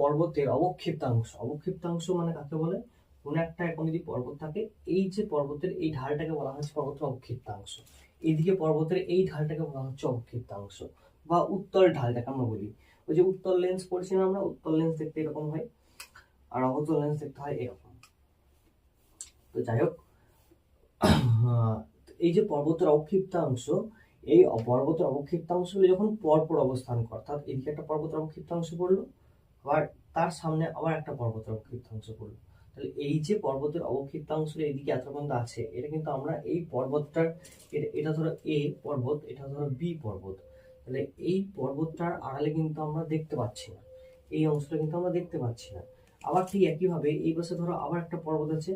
পর্বতের অবক্ষিপ্তাংশ, অবক্ষিপ্তাংশ মানে কাকে বলে? কোন একটা এখন যদি পর্বত থাকে, এই যে পর্বতের এই ঢালটাকে বলা হচ্ছে পর্বতের অবক্ষিপ্তাংশ, এইদিকে পর্বতের এই ঢালটাকে বলা হচ্ছে অবক্ষিপ্তাংশ বা উত্তল ঢাল যাকে আমরা বলি। ওই যে উত্তল লেন্স পড়ছি না আমরা, উত্তল লেন্স দেখতে এরকম হয় আর অবতল লেন্স দেখতে হয় এরকম। তো যাই হোক, এই যে পর্বতের অবক্ষিপ্তাংশ, এই পর্বতের অবক্ষিপ্তাংশগুলো যখন পরপর অবস্থান করে, অর্থাৎ এদিকে একটা পর্বতের অবক্ষিপ্তাংশ পড়লো, আবার তার সামনে আবার একটা পর্বতের অবক্ষিপ্তাংশ পড়লো, তাহলে এই যে পর্বতের অবক্ষিপ্তাংশ এদিকে এত পর্যন্ত আছে, এটা কিন্তু আমরা এই পর্বতটার, এটা ধরো এ পর্বত, এটা ধরো বি পর্বত, তাহলে এই পর্বতটার আড়ালে কিন্তু আমরা দেখতে পাচ্ছি না, এই অংশটা কিন্তু আমরা দেখতে পাচ্ছি না। আবার ঠিক একইভাবে এই পাশে ধরো আবার একটা পর্বত আছে,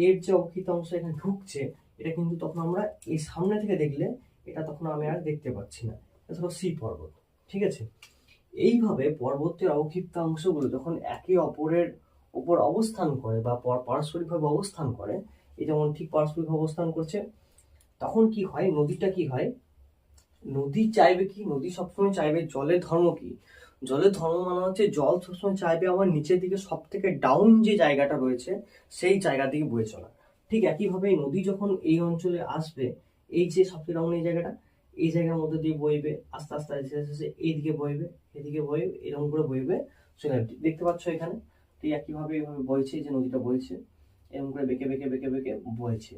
এর যে অবক্ষিপ্ত অংশ এখানে ঢুকছে, এটা কিন্তু তখন আমরা এই সামনে থেকে দেখলে এটা তখন আমি আর দেখতে পাচ্ছি না, এটা ধরো সি পর্বত। ঠিক আছে, এইভাবে পর্বতের অবক্ষিপ্ত অংশগুলো যখন একে অপরের উপর অবস্থান করে বা পারস্পরিকভাবে অবস্থান করে, এই যেমন ঠিক পারস্পরিক অবস্থান করছে, তখন কি হয়, নদীটা কি হয়, নদী চাইবে কি, নদী সবসময় চাইবে, জলের ধর্ম কি, জলের ধর্ম মানে হচ্ছে জল সবসময় চাইবে আমার নিচের দিকে সব থেকে ডাউন যে জায়গাটা রয়েছে সেই জায়গা দিকে বয়ে চলা। ঠিক একইভাবে নদী যখন এই অঞ্চলে আসবে, এই যে সবচেয়ে ডাউন এই জায়গাটা, এই জায়গার মধ্যে দিয়ে বইবে, আস্তে আস্তে আস্তে আস্তে এইদিকে বইবে, এদিকে বইবে, এরকম করে বইবে চলে। দেখতে পাচ্ছ এখানে ঠিক একইভাবে এইভাবে বইছে, যে নদীটা বইছে এরকম করে বেঁকে বেঁকে বেঁকে বেঁকে বইছে।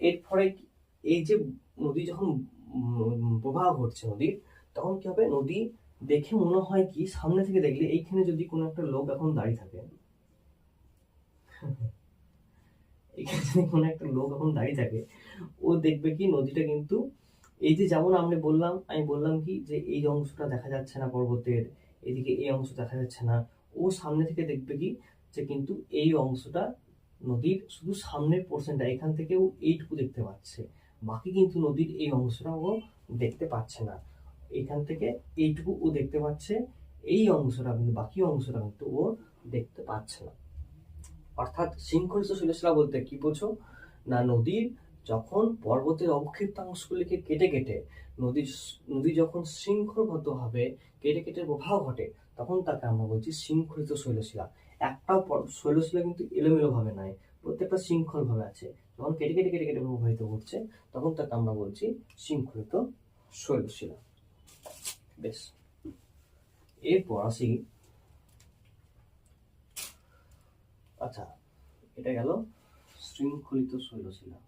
এর ফলে এই যে নদী যখন প্রবাহ ঘটছে নদীর, তখন কি হবে, নদী দেখে মনে হয় কি, সামনে থেকে দেখলে এইখানে যদি কোনো একটা লোক এখন দাঁড়িয়ে থাকে, এখানে যদি কোনো একটা লোক এখন দাঁড়িয়ে থাকে, ও দেখবে কি নদীটা কিন্তু এই যে, যেমন আমি বললাম কি যে এই অংশটা দেখা যাচ্ছে না পর্বতের, এদিকে এই অংশ দেখা যাচ্ছে না, ও সামনে থেকে দেখবে কি যে কিন্তু এই অংশটা নদীর শুধু সামনের পোর্শনটা, এখান থেকে ও এইটুকু দেখতে পাচ্ছে, বাকি কিন্তু নদীর এই অংশটা ও দেখতে পাচ্ছে না। এখান থেকে এইটুকু ও দেখতে পাচ্ছে, এই অংশটা কিন্তু, বাকি অংশটা কিন্তু ও দেখতে পাচ্ছে না। অর্থাৎ শৃঙ্খলিত শৈলশিলা বলতে কি বোঝো না, নদীর যখন পর্বতের অবক্ষিপ্তাংশগুলিকে কেটে কেটে নদী যখন শৃঙ্খলবদ্ধভাবে কেটে কেটে প্রবাহ ঘটে, তখন তাকে আমরা বলছি শৃঙ্খলিত শৈলশিলা। একটাও শৈলশিলা কিন্তু এলোমেলো ভাবে নয়, প্রত্যেকটা শৃঙ্খল ভাবে আছে, যখন কেটে কেটে কেটে কেটে প্রবাহিত হচ্ছে, তখন তাকে আমরা বলছি শৃঙ্খলিত শৈলশিলা। বেশ, এরপর আসি, আচ্ছা এটা গেল শৃঙ্খলিত শৈলশিলা।